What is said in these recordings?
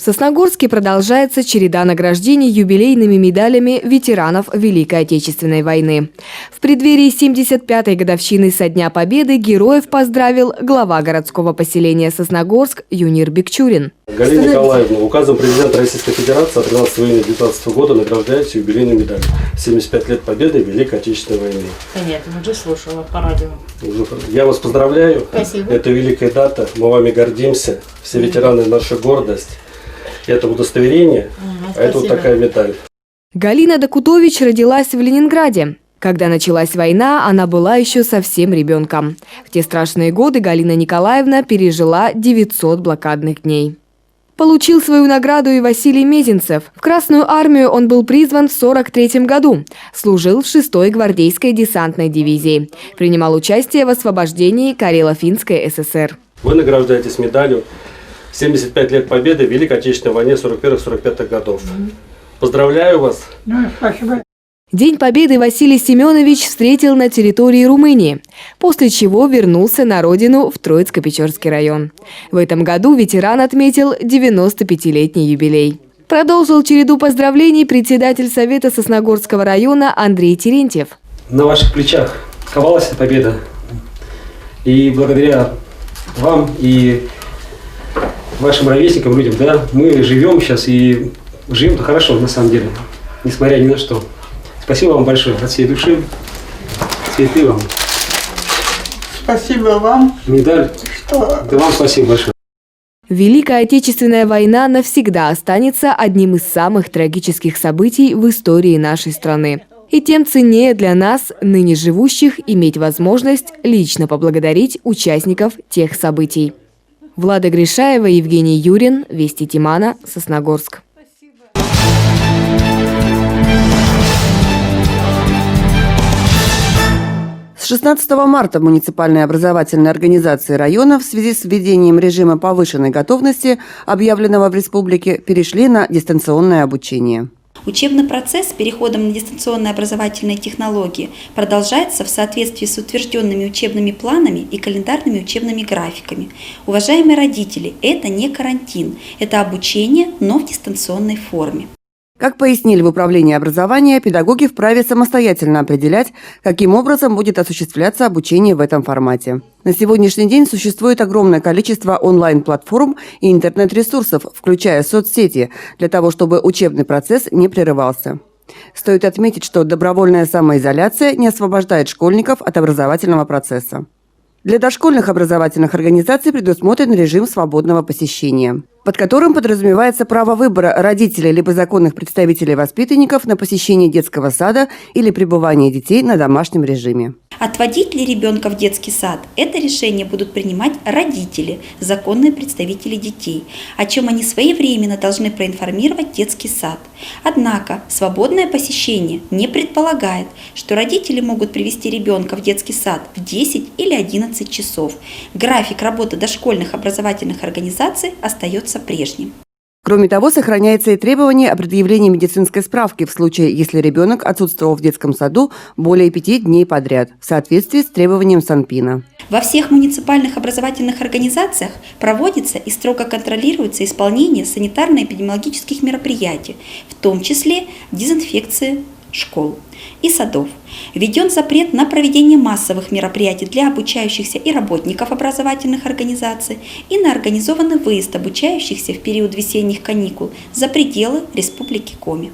В Сосногорске продолжается череда награждений юбилейными медалями ветеранов Великой Отечественной войны. В преддверии 75-й годовщины со Дня Победы героев поздравил глава городского поселения Сосногорск Юнир Бекчурин. Галина Николаевна, указом президента Российской Федерации от 13 июня 2019 года награждается юбилейной медалью 75 лет Победы в Великой Отечественной войны. Понятно, уже слушала по радио. Я вас поздравляю. Спасибо. Это великая дата, мы вами гордимся. Все ветераны – наша гордость. Это удостоверение, а это вот такая медаль. Галина Докутович родилась в Ленинграде. Когда началась война, она была еще совсем ребенком. В те страшные годы Галина Николаевна пережила 900 блокадных дней. Получил свою награду и Василий Мезенцев. В Красную армию он был призван в 1943 году. Служил в 6-й гвардейской десантной дивизии. Принимал участие в освобождении Карело-Финской ССР. Вы награждаетесь медалью 75 лет Победы в Великой Отечественной войне 41-45 годов. Поздравляю вас. Спасибо. День Победы Василий Семенович встретил на территории Румынии, после чего вернулся на родину в Троицко-Печорский район. В этом году ветеран отметил 95-летний юбилей. Продолжил череду поздравлений председатель Совета Сосногорского района Андрей Терентьев. На ваших плечах ковалась эта победа. И благодаря вам и вашим ровесникам, людям, да, мы живем сейчас и живем-то хорошо, на самом деле, несмотря ни на что. Спасибо вам большое от всей души. Цветы вам. Спасибо вам. Медаль. Да вам спасибо большое. Великая Отечественная война навсегда останется одним из самых трагических событий в истории нашей страны. И тем ценнее для нас, ныне живущих, иметь возможность лично поблагодарить участников тех событий. Влада Гришаева, Евгений Юрин, Вести Тимана, Сосногорск. С 16 марта муниципальные образовательные организации района в связи с введением режима повышенной готовности, объявленного в республике, перешли на дистанционное обучение. Учебный процесс с переходом на дистанционные образовательные технологии продолжается в соответствии с утвержденными учебными планами и календарными учебными графиками. Уважаемые родители, это не карантин, это обучение, но в дистанционной форме. Как пояснили в Управлении образования, педагоги вправе самостоятельно определять, каким образом будет осуществляться обучение в этом формате. На сегодняшний день существует огромное количество онлайн-платформ и интернет-ресурсов, включая соцсети, для того, чтобы учебный процесс не прерывался. Стоит отметить, что добровольная самоизоляция не освобождает школьников от образовательного процесса. Для дошкольных образовательных организаций предусмотрен режим свободного посещения, под которым подразумевается право выбора родителей либо законных представителей воспитанников на посещение детского сада или пребывание детей на домашнем режиме. Отводить ли ребенка в детский сад – это решение будут принимать родители, законные представители детей, о чем они своевременно должны проинформировать детский сад. Однако свободное посещение не предполагает, что родители могут привести ребенка в детский сад в 10 или 11 часов. График работы дошкольных образовательных организаций остается прежним. Кроме того, сохраняется и требование о предъявлении медицинской справки в случае, если ребенок отсутствовал в детском саду более 5 дней подряд, в соответствии с требованием Санпина. Во всех муниципальных образовательных организациях проводится и строго контролируется исполнение санитарно-эпидемиологических мероприятий, в том числе дезинфекции школ и садов. Введен запрет на проведение массовых мероприятий для обучающихся и работников образовательных организаций и на организованный выезд обучающихся в период весенних каникул за пределы Республики Коми.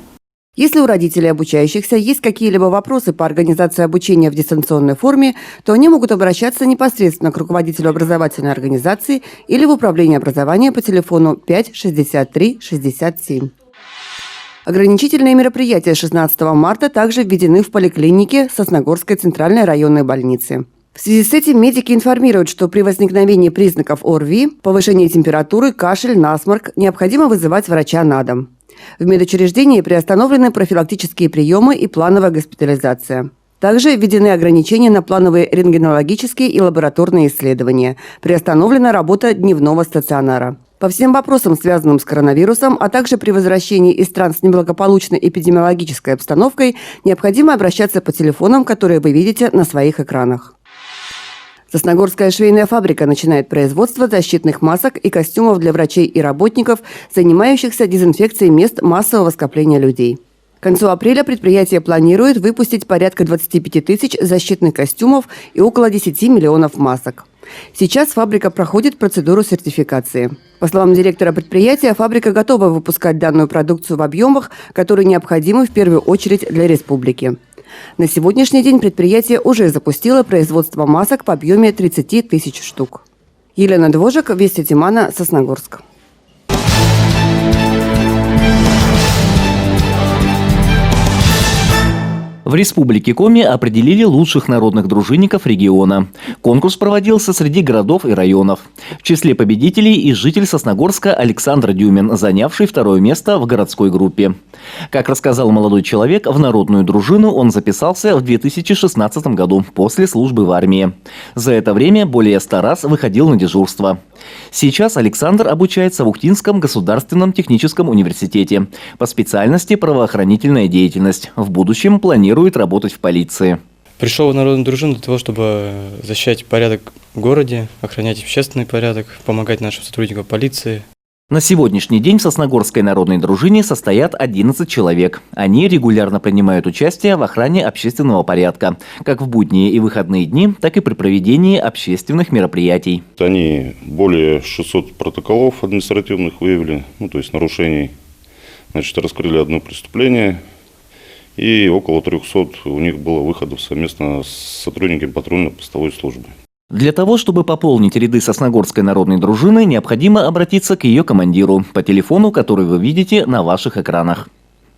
Если у родителей обучающихся есть какие-либо вопросы по организации обучения в дистанционной форме, то они могут обращаться непосредственно к руководителю образовательной организации или в управление образования по телефону 5 63 67. Ограничительные мероприятия 16 марта также введены в поликлинике Сосногорской центральной районной больницы. В связи с этим медики информируют, что при возникновении признаков ОРВИ, повышения температуры, кашель, насморк, необходимо вызывать врача на дом. В медучреждении приостановлены профилактические приемы и плановая госпитализация. Также введены ограничения на плановые рентгенологические и лабораторные исследования. Приостановлена работа дневного стационара. По всем вопросам, связанным с коронавирусом, а также при возвращении из стран с неблагополучной эпидемиологической обстановкой, необходимо обращаться по телефонам, которые вы видите на своих экранах. Сосногорская швейная фабрика начинает производство защитных масок и костюмов для врачей и работников, занимающихся дезинфекцией мест массового скопления людей. К концу апреля предприятие планирует выпустить порядка 25 тысяч защитных костюмов и около 10 миллионов масок. Сейчас фабрика проходит процедуру сертификации. По словам директора предприятия, фабрика готова выпускать данную продукцию в объемах, которые необходимы в первую очередь для республики. На сегодняшний день предприятие уже запустило производство масок в объеме 30 тысяч штук. Елена Двожик, Вести Тимана, Сосногорск. В Республике Коми определили лучших народных дружинников региона. Конкурс проводился среди городов и районов. В числе победителей и житель Сосногорска Александр Дюмин, занявший второе место в городской группе. Как рассказал молодой человек, в народную дружину он записался в 2016 году после службы в армии. За это время более 100 раз выходил на дежурство. Сейчас Александр обучается в Ухтинском государственном техническом университете по специальности правоохранительная деятельность. В будущем планирует работать в полиции. Пришел в народную дружину для того, чтобы защищать порядок в городе, охранять общественный порядок, помогать нашим сотрудникам полиции. На сегодняшний день в Сосногорской народной дружине состоят 11 человек. Они регулярно принимают участие в охране общественного порядка, как в будние и выходные дни, так и при проведении общественных мероприятий. Они более 600 протоколов административных выявили, то есть нарушений. Раскрыли одно преступление, и около 300 у них было выходов совместно с сотрудниками патрульно-постовой службы. Для того, чтобы пополнить ряды Сосногорской народной дружины, необходимо обратиться к ее командиру по телефону, который вы видите на ваших экранах.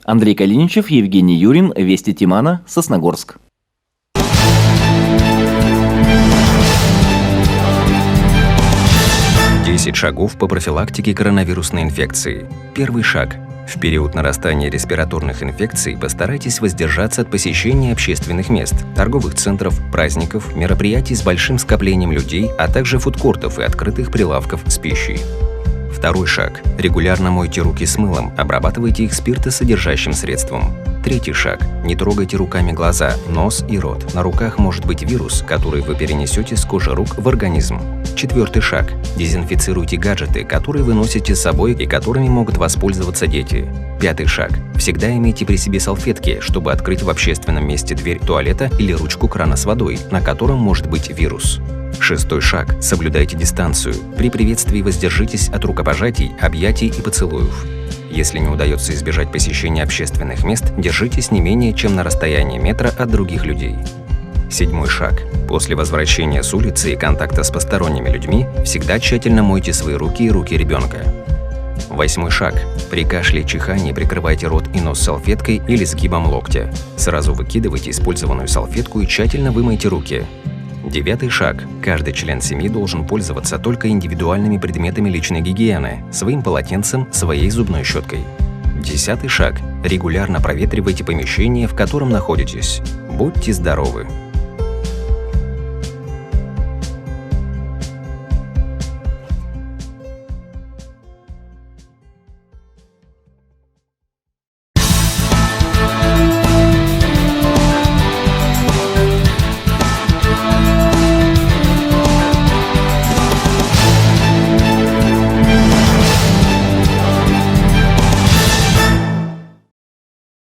Андрей Калиничев, Евгений Юрин, Вести Тимана, Сосногорск. Десять шагов по профилактике коронавирусной инфекции. Первый шаг. В период нарастания респираторных инфекций постарайтесь воздержаться от посещения общественных мест, торговых центров, праздников, мероприятий с большим скоплением людей, а также фудкортов и открытых прилавков с пищей. Второй шаг. Регулярно мойте руки с мылом, обрабатывайте их спиртосодержащим средством. Третий шаг. Не трогайте руками глаза, нос и рот. На руках может быть вирус, который вы перенесете с кожи рук в организм. Четвертый шаг. Дезинфицируйте гаджеты, которые вы носите с собой и которыми могут воспользоваться дети. Пятый шаг. Всегда имейте при себе салфетки, чтобы открыть в общественном месте дверь туалета или ручку крана с водой, на котором может быть вирус. Шестой шаг. Соблюдайте дистанцию. При приветствии воздержитесь от рукопожатий, объятий и поцелуев. Если не удается избежать посещения общественных мест, держитесь не менее чем на расстоянии метра от других людей. Седьмой шаг. После возвращения с улицы и контакта с посторонними людьми всегда тщательно мойте свои руки и руки ребенка. Восьмой шаг. При кашле и чихании прикрывайте рот и нос салфеткой или сгибом локтя. Сразу выкидывайте использованную салфетку и тщательно вымойте руки. Девятый шаг. Каждый член семьи должен пользоваться только индивидуальными предметами личной гигиены, своим полотенцем, своей зубной щеткой. Десятый шаг. Регулярно проветривайте помещение, в котором находитесь. Будьте здоровы!